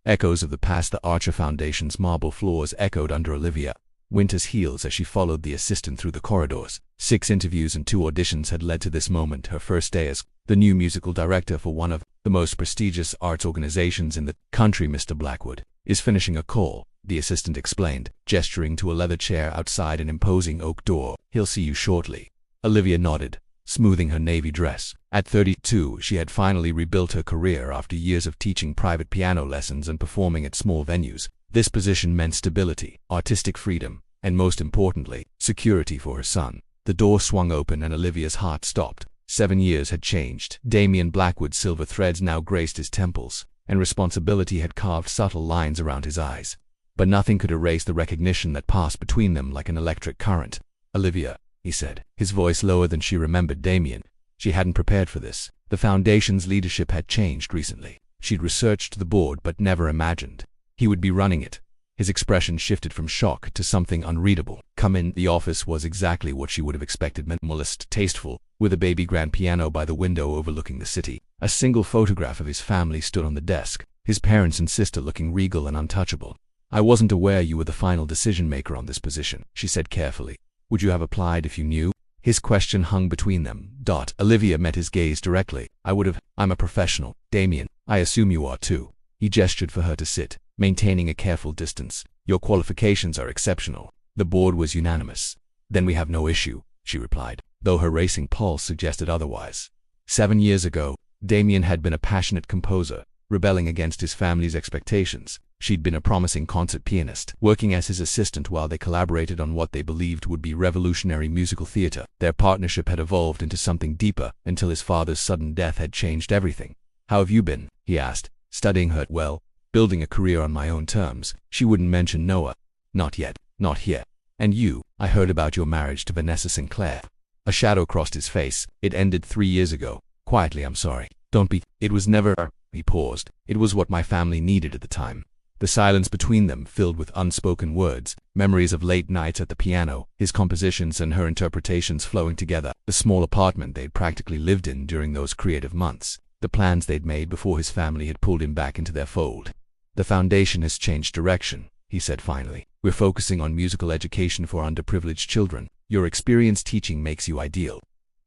Echoes of the past. The Archer Foundation's marble floors echoed under Olivia Winter's heels as she followed the assistant through the corridors. 6 interviews and 2 auditions had led to this moment, her first day as the new musical director for one of the most prestigious arts organizations in the country. Mr. Blackwood is finishing a call, the assistant explained, gesturing to a leather chair outside an imposing oak door. He'll see you shortly. Olivia nodded, smoothing her navy dress. At 32, she had finally rebuilt her career after years of teaching private piano lessons and performing at small venues. This position meant stability, artistic freedom, and most importantly, security for her son. The door swung open and Olivia's heart stopped. 7 years had changed. Damien Blackwood's silver threads now graced his temples, and responsibility had carved subtle lines around his eyes. But nothing could erase the recognition that passed between them like an electric current. "Olivia," he said, his voice lower than she remembered Damien. She hadn't prepared for this. The foundation's leadership had changed recently. She'd researched the board but never imagined he would be running it. His expression shifted from shock to something unreadable. "Come in." The office was exactly what she would have expected, minimalist, tasteful, with a baby grand piano by the window overlooking the city. A single photograph of his family stood on the desk, his parents and sister looking regal and untouchable. "I wasn't aware you were the final decision maker on this position," she said carefully. "Would you have applied if you knew?" His question hung between them. Olivia met his gaze directly. "I would have. I'm a professional, Damien. I assume you are too." He gestured for her to sit, maintaining a careful distance. "Your qualifications are exceptional." The board was unanimous. "Then we have no issue," she replied, though her racing pulse suggested otherwise. 7 years ago, Damien had been a passionate composer, rebelling against his family's expectations. She'd been a promising concert pianist, working as his assistant while they collaborated on what they believed would be revolutionary musical theater. Their partnership had evolved into something deeper until his father's sudden death had changed everything. "How have you been?" he asked, studying her. "Well, building a career on my own terms." She wouldn't mention Noah. "Not yet, not here." "And you? I heard about your marriage to Vanessa Sinclair." A shadow crossed his face. "It ended 3 years ago." Quietly, "I'm sorry." "Don't be." "It was never." He paused. "It was what my family needed at the time." The silence between them filled with unspoken words, memories of late nights at the piano, his compositions and her interpretations flowing together, the small apartment they'd practically lived in during those creative months, the plans they'd made before his family had pulled him back into their fold. "The foundation has changed direction," he said finally. "We're focusing on musical education for underprivileged children. Your experience teaching makes you ideal."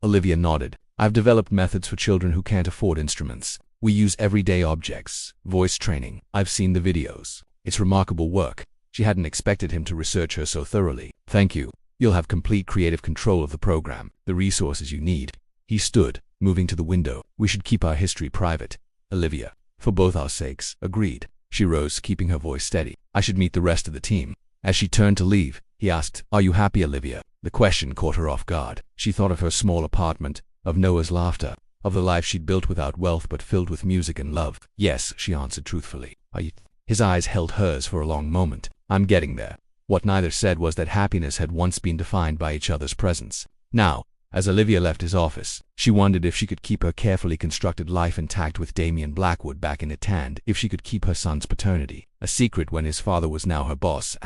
Olivia nodded. "I've developed methods for children who can't afford instruments. We use everyday objects, voice training. I've seen the videos. It's remarkable work." She hadn't expected him to research her so thoroughly. "Thank you. You'll have complete creative control of the program, the resources you need." He stood, moving to the window. "We should keep our history private." Olivia, "For both our sakes." "Agreed." She rose, keeping her voice steady. "I should meet the rest of the team." As she turned to leave, he asked, "Are you happy, Olivia?" The question caught her off guard. She thought of her small apartment, of Noah's laughter, of the life she'd built without wealth but filled with music and love. "Yes," she answered truthfully. "Are you?" His eyes held hers for a long moment. "I'm getting there." What neither said was that happiness had once been defined by each other's presence. Now, as Olivia left his office, she wondered if she could keep her carefully constructed life intact with Damien Blackwood back in it, and if she could keep her son's paternity a secret when his father was now her boss.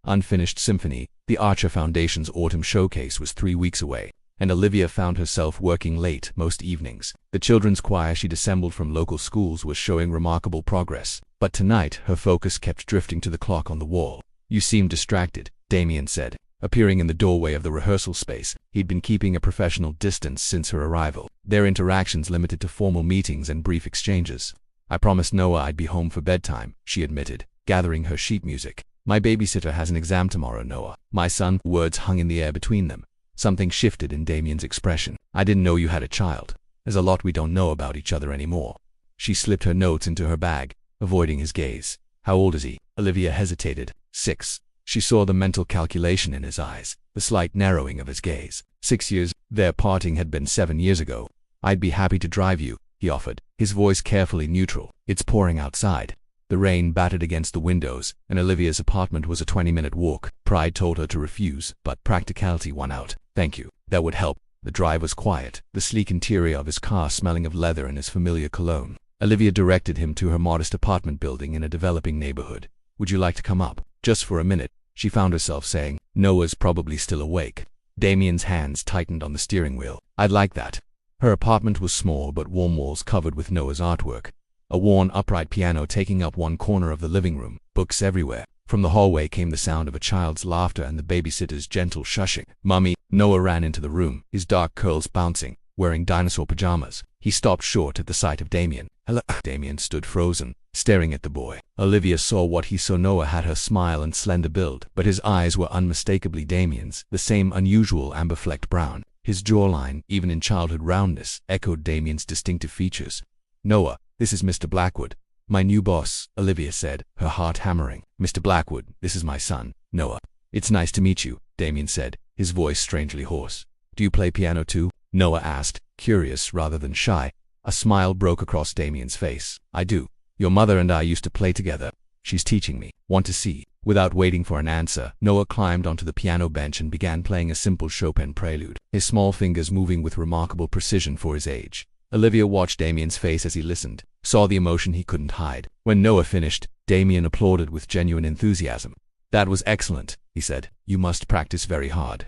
Unfinished Symphony. The Archer Foundation's autumn showcase was 3 weeks away, and Olivia found herself working late most evenings. The children's choir she'd assembled from local schools was showing remarkable progress, but tonight her focus kept drifting to the clock on the wall. "You seem distracted," Damien said, appearing in the doorway of the rehearsal space. He'd been keeping a professional distance since her arrival, their interactions limited to formal meetings and brief exchanges. "I promised Noah I'd be home for bedtime," she admitted, gathering her sheet music. "My babysitter has an exam tomorrow, Noah." "My son." Words hung in the air between them. Something shifted in Damien's expression. "I didn't know you had a child. There's a lot we don't know about each other anymore." She slipped her notes into her bag, avoiding his gaze. "How old is he?" Olivia hesitated. 6. She saw the mental calculation in his eyes, the slight narrowing of his gaze. 6 years. Their parting had been 7 years ago. "I'd be happy to drive you," he offered, his voice carefully neutral. "It's pouring outside." The rain battered against the windows, and Olivia's apartment was a 20-minute walk. Pride told her to refuse, but practicality won out. "Thank you. That would help." The drive was quiet, the sleek interior of his car smelling of leather and his familiar cologne. Olivia directed him to her modest apartment building in a developing neighborhood. "Would you like to come up?" Just for a minute, she found herself saying. "Noah's probably still awake." Damien's hands tightened on the steering wheel. "I'd like that." Her apartment was small but warm, walls covered with Noah's artwork. a worn upright piano taking up one corner of the living room, books everywhere. From the hallway came the sound of a child's laughter and the babysitter's gentle shushing. "Mummy!" Noah ran into the room, his dark curls bouncing, wearing dinosaur pajamas. He stopped short at the sight of Damien. "Hello." Damien stood frozen, staring at the boy. Olivia saw what he saw. Noah had her smile and slender build, but his eyes were unmistakably Damien's, the same unusual amber-flecked brown. His jawline, even in childhood roundness, echoed Damien's distinctive features. "Noah, this is Mr. Blackwood, my new boss," Olivia said, her heart hammering. "Mr. Blackwood, this is my son, Noah." "It's nice to meet you," Damien said, his voice strangely hoarse. "Do you play piano too?" Noah asked, curious rather than shy. A smile broke across Damien's face. "I do. Your mother and I used to play together. She's teaching me. Want to see?" Without waiting for an answer, Noah climbed onto the piano bench and began playing a simple Chopin prelude, his small fingers moving with remarkable precision for his age. Olivia watched Damien's face as he listened, saw the emotion he couldn't hide. When Noah finished, Damien applauded with genuine enthusiasm. "That was excellent," he said. "You must practice very hard."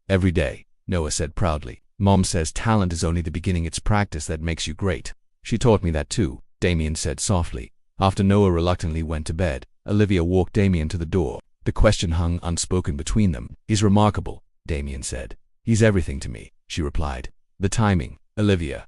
"Every day," Noah said proudly. "Mom says talent is only the beginning, it's practice that makes you great." "She taught me that too," Damien said softly. After Noah reluctantly went to bed, Olivia walked Damien to the door. The question hung unspoken between them. "He's remarkable," Damien said. "He's everything to me," she replied. "The timing, Olivia, ...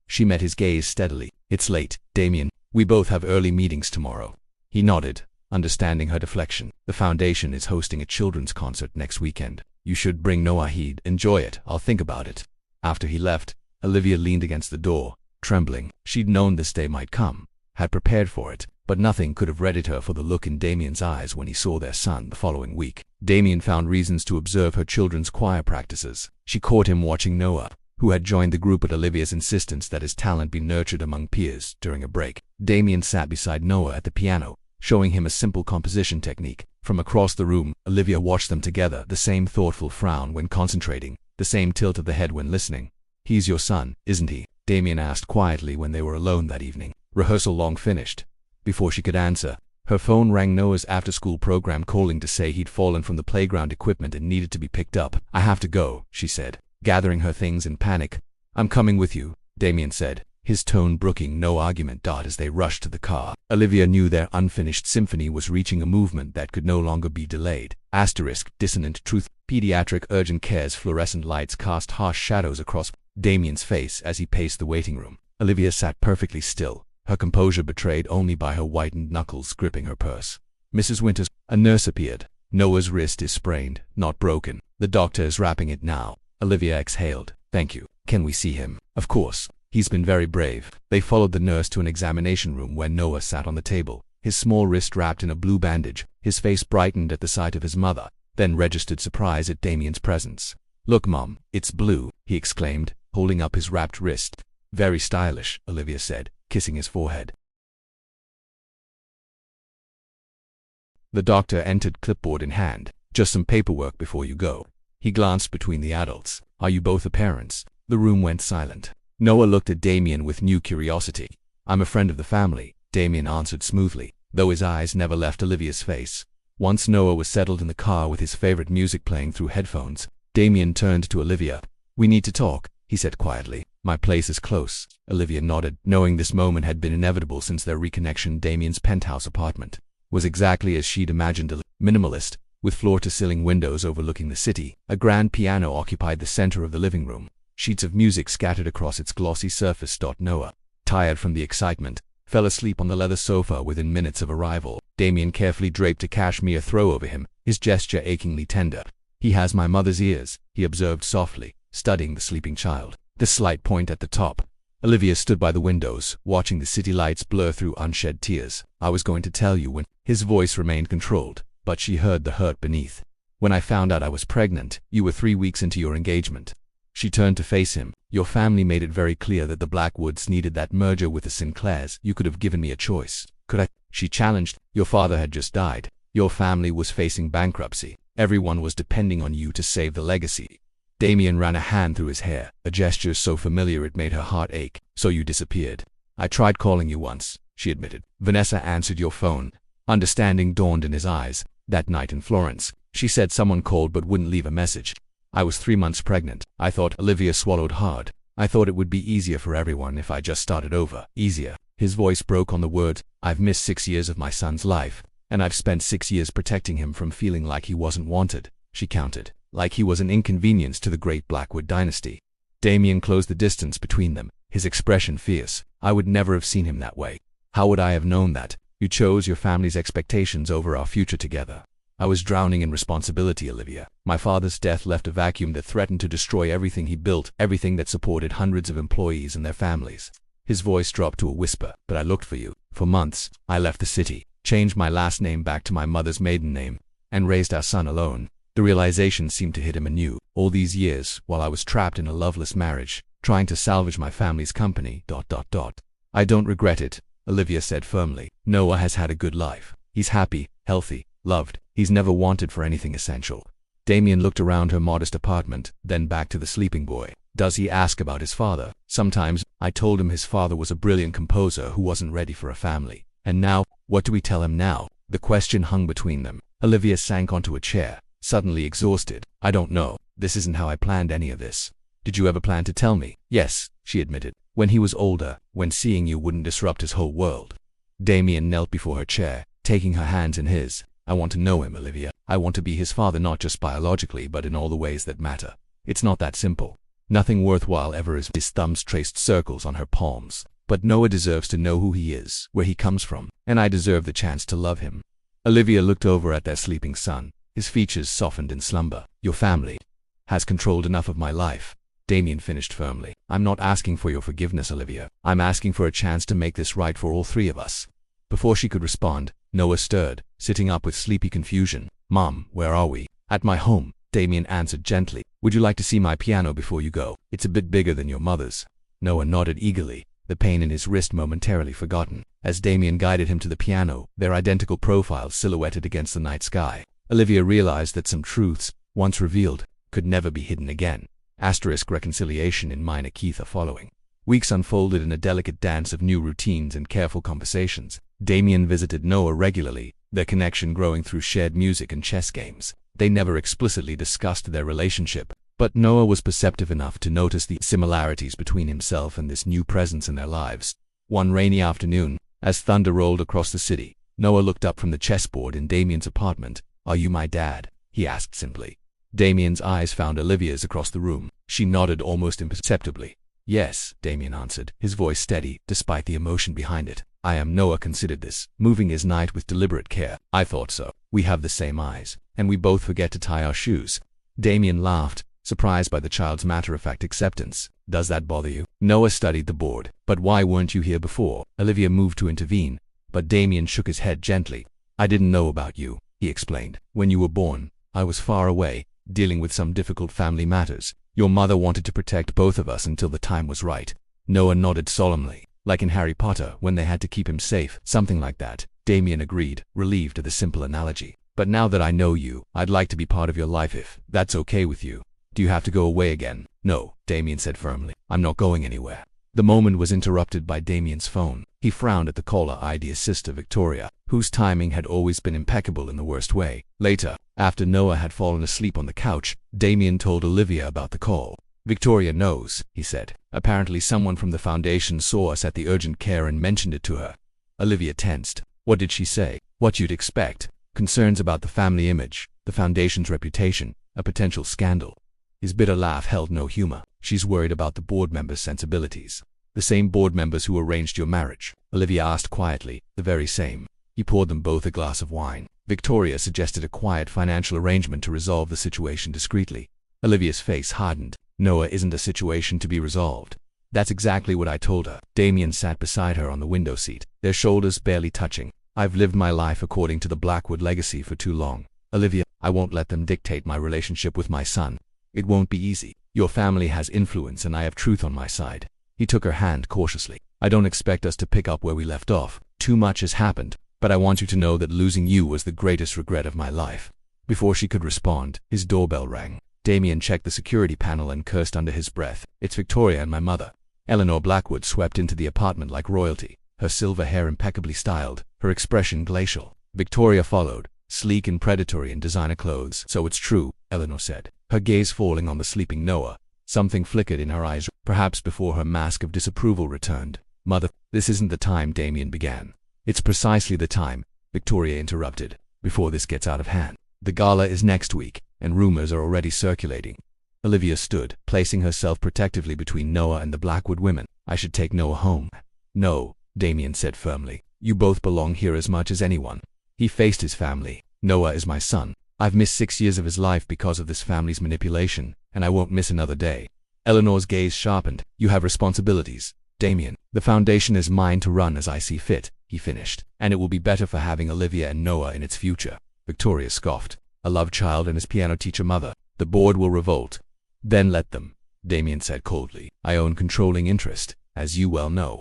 She met his gaze steadily. "It's late, Damien. We both have early meetings tomorrow." He nodded, understanding her deflection. "The foundation is hosting a children's concert next weekend. You should bring Noah. He'd enjoy it. I'll think about it." After he left, Olivia leaned against the door, trembling. She'd known this day might come, had prepared for it, but nothing could have readied her for the look in Damien's eyes when he saw their son the following week. Damien found reasons to observe her children's choir practices. She caught him watching Noah, who had joined the group at Olivia's insistence that his talent be nurtured among peers, during a break. Damien sat beside Noah at the piano, showing him a simple composition technique. From across the room, Olivia watched them together, the same thoughtful frown when concentrating, the same tilt of the head when listening. "He's your son, isn't he?" Damien asked quietly when they were alone that evening. Rehearsal long finished. Before she could answer, her phone rang. Noah's after-school program calling to say he'd fallen from the playground equipment and needed to be picked up. "I have to go," she said, gathering her things in panic. "I'm coming with you," Damien said, his tone brooking no argument. As they rushed to the car, Olivia knew their unfinished symphony was reaching a movement that could no longer be delayed. Dissonant truth. Pediatric urgent care's fluorescent lights cast harsh shadows across Damien's face as he paced the waiting room. Olivia sat perfectly still, her composure betrayed only by her whitened knuckles gripping her purse. "Mrs. Winters," a nurse appeared. "Noah's wrist is sprained, not broken. The doctor is wrapping it now." Olivia exhaled. "Thank you. Can we see him?" "Of course. He's been very brave." They followed the nurse to an examination room where Noah sat on the table, his small wrist wrapped in a blue bandage. His face brightened at the sight of his mother, then registered surprise at Damien's presence. "Look, Mom, it's blue," he exclaimed, holding up his wrapped wrist. "Very stylish," Olivia said, kissing his forehead. The doctor entered, clipboard in hand. "Just some paperwork before you go." He glanced between the adults. "Are you both the parents?" The room went silent. Noah looked at Damien with new curiosity. "I'm a friend of the family," Damien answered smoothly, though his eyes never left Olivia's face. Once Noah was settled in the car with his favorite music playing through headphones, Damien turned to Olivia. "We need to talk," he said quietly. "My place is close." Olivia nodded, knowing this moment had been inevitable since their reconnection. Damien's penthouse apartment was exactly as she'd imagined, minimalist, with floor-to-ceiling windows overlooking the city. A grand piano occupied the center of the living room, sheets of music scattered across its glossy surface. Noah, tired from the excitement, fell asleep on the leather sofa within minutes of arrival. Damien carefully draped a cashmere throw over him, his gesture achingly tender. "He has my mother's ears," he observed softly, studying the sleeping child. The slight point at the top. Olivia stood by the windows, watching the city lights blur through unshed tears. "I was going to tell you when—" His voice remained controlled, but she heard the hurt beneath. "When I found out I was pregnant, you were 3 weeks into your engagement." She turned to face him. "Your family made it very clear that the Blackwoods needed that merger with the Sinclairs. You could have given me a choice. Could I?" She challenged. "Your father had just died. Your family was facing bankruptcy. Everyone was depending on you to save the legacy." Damien ran a hand through his hair, a gesture so familiar it made her heart ache. "So you disappeared." "I tried calling you once," she admitted. "Vanessa answered your phone." Understanding dawned in his eyes. "That night in Florence, she said someone called but wouldn't leave a message. I was 3 months pregnant. I thought—" Olivia swallowed hard. "I thought it would be easier for everyone if I just started over." "Easier?" His voice broke on the word. I've missed 6 years of my son's life, and I've spent 6 years protecting him from feeling like he wasn't wanted, she countered, like he was an inconvenience to the great Blackwood dynasty. Damien closed the distance between them, his expression fierce. I would never have seen him that way. How would I have known that? You chose your family's expectations over our future together. I was drowning in responsibility, Olivia. My father's death left a vacuum that threatened to destroy everything he built, everything that supported hundreds of employees and their families. His voice dropped to a whisper. But I looked for you. For months, I left the city, changed my last name back to my mother's maiden name, and raised our son alone. The realization seemed to hit him anew. All these years, while I was trapped in a loveless marriage, trying to salvage my family's company, ... I don't regret it, Olivia said firmly. Noah has had a good life. He's happy, healthy, loved. He's never wanted for anything essential. Damien looked around her modest apartment, then back to the sleeping boy. Does he ask about his father? Sometimes. I told him his father was a brilliant composer who wasn't ready for a family. And now, what do we tell him now? The question hung between them. Olivia sank onto a chair, suddenly exhausted. I don't know. This isn't how I planned any of this. Did you ever plan to tell me? Yes, she admitted. When he was older, when seeing you wouldn't disrupt his whole world. Damien knelt before her chair, taking her hands in his. I want to know him, Olivia. I want to be his father not just biologically but in all the ways that matter. It's not that simple. Nothing worthwhile ever is. His thumbs traced circles on her palms. But Noah deserves to know who he is, where he comes from, and I deserve the chance to love him. Olivia looked over at their sleeping son. His features softened in slumber. Your family has controlled enough of my life, Damien finished firmly. I'm not asking for your forgiveness, Olivia. I'm asking for a chance to make this right for all three of us. Before she could respond, Noah stirred, sitting up with sleepy confusion. Mom, where are we? At my home, Damien answered gently. Would you like to see my piano before you go? It's a bit bigger than your mother's. Noah nodded eagerly, the pain in his wrist momentarily forgotten. As Damien guided him to the piano, their identical profiles silhouetted against the night sky, Olivia realized that some truths, once revealed, could never be hidden again. Asterisk reconciliation in minor Keitha following. Weeks unfolded in a delicate dance of new routines and careful conversations. Damien visited Noah regularly, their connection growing through shared music and chess games. They never explicitly discussed their relationship, but Noah was perceptive enough to notice the similarities between himself and this new presence in their lives. One rainy afternoon, as thunder rolled across the city, Noah looked up from the chessboard in Damien's apartment. Are you my dad? He asked simply. Damien's eyes found Olivia's across the room. She nodded almost imperceptibly. Yes, Damien answered, his voice steady, despite the emotion behind it. I am. Noah considered this, moving his knight with deliberate care. I thought so. We have the same eyes, and we both forget to tie our shoes. Damien laughed, surprised by the child's matter-of-fact acceptance. Does that bother you? Noah studied the board. But why weren't you here before? Olivia moved to intervene, but Damien shook his head gently. I didn't know about you, he explained. When you were born, I was far away, dealing with some difficult family matters. Your mother wanted to protect both of us until the time was right. Noah nodded solemnly. Like in Harry Potter, when they had to keep him safe. Something like that. Damien agreed, relieved at the simple analogy. But now that I know you, I'd like to be part of your life if that's okay with you. Do you have to go away again? No, Damien said firmly. I'm not going anywhere. The moment was interrupted by Damien's phone. He frowned at the caller ID sister Victoria, whose timing had always been impeccable in the worst way. Later, after Noah had fallen asleep on the couch, Damien told Olivia about the call. Victoria knows, he said. Apparently someone from the foundation saw us at the urgent care and mentioned it to her. Olivia tensed. What did she say? What you'd expect. Concerns about the family image, the foundation's reputation, a potential scandal. His bitter laugh held no humor. She's worried about the board members' sensibilities. The same board members who arranged your marriage? Olivia asked quietly. The very same. He poured them both a glass of wine. Victoria suggested a quiet financial arrangement to resolve the situation discreetly. Olivia's face hardened. Noah isn't a situation to be resolved. That's exactly what I told her. Damien sat beside her on the window seat, their shoulders barely touching. I've lived my life according to the Blackwood legacy for too long. Olivia, I won't let them dictate my relationship with my son. It won't be easy. Your family has influence and I have truth on my side. He took her hand cautiously. I don't expect us to pick up where we left off. Too much has happened, but I want you to know that losing you was the greatest regret of my life. Before she could respond, his doorbell rang. Damien checked the security panel and cursed under his breath. It's Victoria and my mother. Eleanor Blackwood swept into the apartment like royalty, her silver hair impeccably styled, her expression glacial. Victoria followed, sleek and predatory in designer clothes. So it's true, Eleanor said, her gaze falling on the sleeping Noah. Something flickered in her eyes, perhaps before her mask of disapproval returned. Mother, this isn't the time, Damien began. It's precisely the time, Victoria interrupted, before this gets out of hand. The gala is next week, and rumors are already circulating. Olivia stood, placing herself protectively between Noah and the Blackwood women. I should take Noah home. No, Damien said firmly. You both belong here as much as anyone. He faced his family. Noah is my son. I've missed 6 years of his life because of this family's manipulation, and I won't miss another day. Eleanor's gaze sharpened. You have responsibilities, Damien. The foundation is mine to run as I see fit, he finished, and it will be better for having Olivia and Noah in its future. Victoria scoffed. A love child and his piano teacher mother. The board will revolt. Then let them, Damien said coldly. I own controlling interest, as you well know.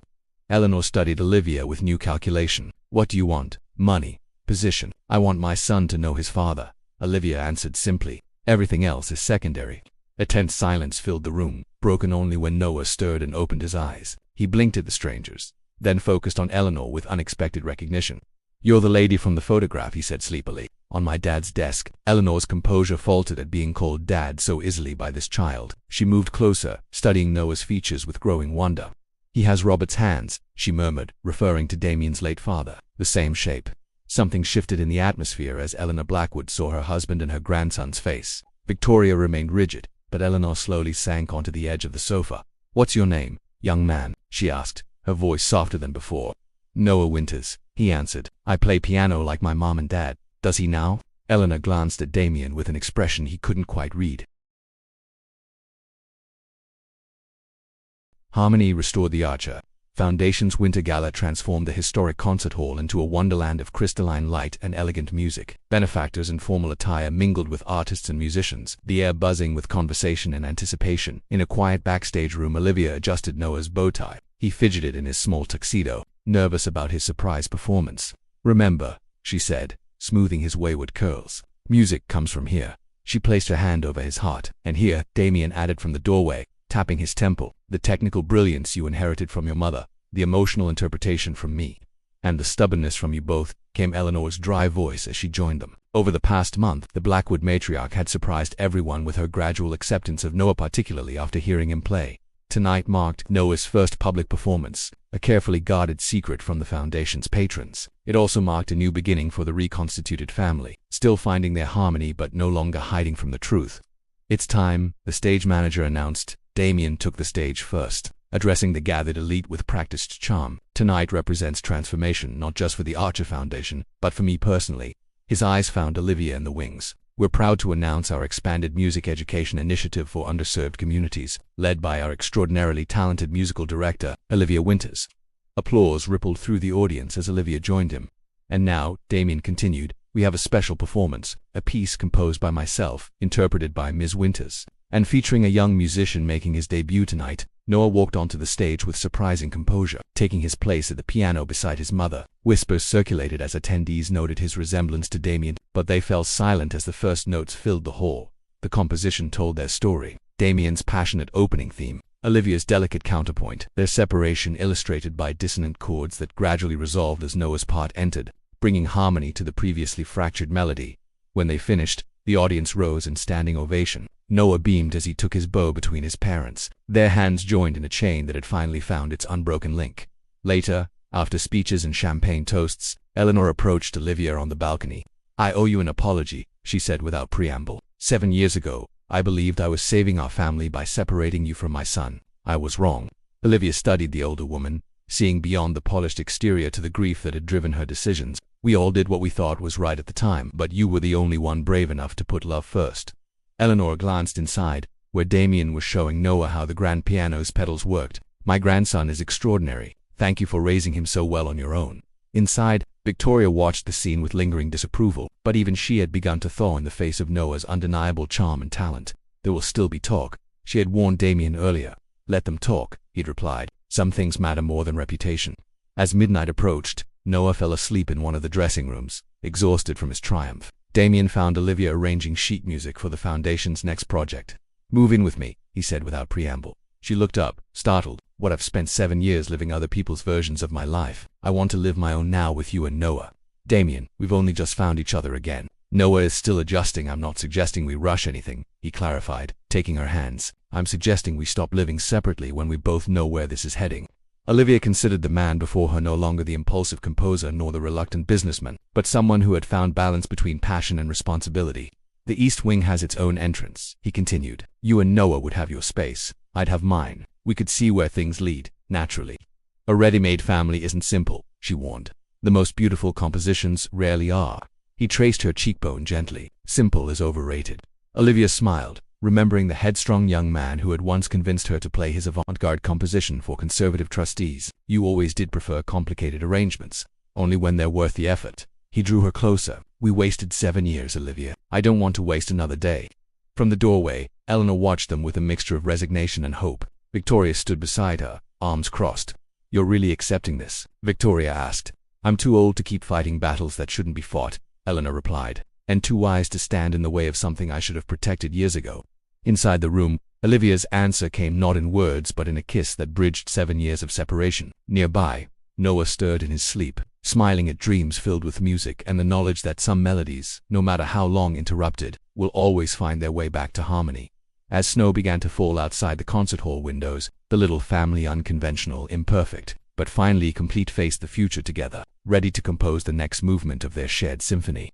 Eleanor studied Olivia with new calculation. What do you want? Money. Position. I want my son to know his father, Olivia answered simply. Everything else is secondary. A tense silence filled the room, broken only when Noah stirred and opened his eyes. He blinked at the strangers, then focused on Eleanor with unexpected recognition. You're the lady from the photograph, he said sleepily. On my dad's desk. Eleanor's composure faltered at being called dad so easily by this child. She moved closer, studying Noah's features with growing wonder. He has Robert's hands, she murmured, referring to Damien's late father. The same shape. Something shifted in the atmosphere as Eleanor Blackwood saw her husband and her grandson's face. Victoria remained rigid, but Eleanor slowly sank onto the edge of the sofa. What's your name, young man? She asked, her voice softer than before. Noah Winters, he answered. I play piano like my mom and dad. Does he now? Eleanor glanced at Damien with an expression he couldn't quite read. Harmony restored the Archer Foundation's Winter Gala transformed the historic concert hall into a wonderland of crystalline light and elegant music. Benefactors in formal attire mingled with artists and musicians, the air buzzing with conversation and anticipation. In a quiet backstage room, Olivia adjusted Noah's bow tie. He fidgeted in his small tuxedo, nervous about his surprise performance. Remember, she said, smoothing his wayward curls. Music comes from here. She placed her hand over his heart. And here, Damien added from the doorway, tapping his temple. The technical brilliance you inherited from your mother, the emotional interpretation from me, and the stubbornness from you both, came Eleanor's dry voice as she joined them. Over the past month, the Blackwood matriarch had surprised everyone with her gradual acceptance of Noah, particularly after hearing him play. Tonight marked Noah's first public performance, a carefully guarded secret from the Foundation's patrons. It also marked a new beginning for the reconstituted family, still finding their harmony but no longer hiding from the truth. It's time, the stage manager announced. Damien took the stage first, addressing the gathered elite with practiced charm. Tonight represents transformation not just for the Archer Foundation, but for me personally. His eyes found Olivia in the wings. We're proud to announce our expanded music education initiative for underserved communities, led by our extraordinarily talented musical director, Olivia Winters. Applause rippled through the audience as Olivia joined him. And now, Damien continued, we have a special performance, a piece composed by myself, interpreted by Ms. Winters, and featuring a young musician making his debut tonight. Noah walked onto the stage with surprising composure, taking his place at the piano beside his mother. Whispers circulated as attendees noted his resemblance to Damien, but they fell silent as the first notes filled the hall. The composition told their story. Damien's passionate opening theme, Olivia's delicate counterpoint, their separation illustrated by dissonant chords that gradually resolved as Noah's part entered, bringing harmony to the previously fractured melody. When they finished, the audience rose in standing ovation. Noah beamed as he took his bow between his parents. Their hands joined in a chain that had finally found its unbroken link. Later, after speeches and champagne toasts, Eleanor approached Olivia on the balcony. I owe you an apology, she said without preamble. 7 years ago, I believed I was saving our family by separating you from my son. I was wrong. Olivia studied the older woman, seeing beyond the polished exterior to the grief that had driven her decisions. We all did what we thought was right at the time, but you were the only one brave enough to put love first. Eleanor glanced inside, where Damien was showing Noah how the grand piano's pedals worked. My grandson is extraordinary. Thank you for raising him so well on your own. Inside, Victoria watched the scene with lingering disapproval, but even she had begun to thaw in the face of Noah's undeniable charm and talent. There will still be talk, she had warned Damien earlier. Let them talk, he'd replied. Some things matter more than reputation. As midnight approached, Noah fell asleep in one of the dressing rooms, exhausted from his triumph. Damien found Olivia arranging sheet music for the Foundation's next project. Move in with me, he said without preamble. She looked up, startled. What, I've spent 7 years living other people's versions of my life. I want to live my own now with you and Noah. Damien, we've only just found each other again. Noah is still adjusting. I'm not suggesting we rush anything, he clarified, taking her hands. I'm suggesting we stop living separately when we both know where this is heading. Olivia considered the man before her no longer the impulsive composer nor the reluctant businessman, but someone who had found balance between passion and responsibility. The East Wing has its own entrance, he continued. You and Noah would have your space. I'd have mine. We could see where things lead, naturally. A ready-made family isn't simple, she warned. The most beautiful compositions rarely are. He traced her cheekbone gently. Simple is overrated. Olivia smiled, remembering the headstrong young man who had once convinced her to play his avant-garde composition for conservative trustees. You always did prefer complicated arrangements, only when they're worth the effort. He drew her closer. We wasted 7 years, Olivia. I don't want to waste another day. From the doorway, Eleanor watched them with a mixture of resignation and hope. Victoria stood beside her, arms crossed. You're really accepting this? Victoria asked. I'm too old to keep fighting battles that shouldn't be fought, Eleanor replied, and too wise to stand in the way of something I should have protected years ago. Inside the room, Olivia's answer came not in words but in a kiss that bridged 7 years of separation. Nearby, Noah stirred in his sleep, smiling at dreams filled with music and the knowledge that some melodies, no matter how long interrupted, will always find their way back to harmony. As snow began to fall outside the concert hall windows, the little family, unconventional, imperfect, but finally complete, faced the future together, ready to compose the next movement of their shared symphony.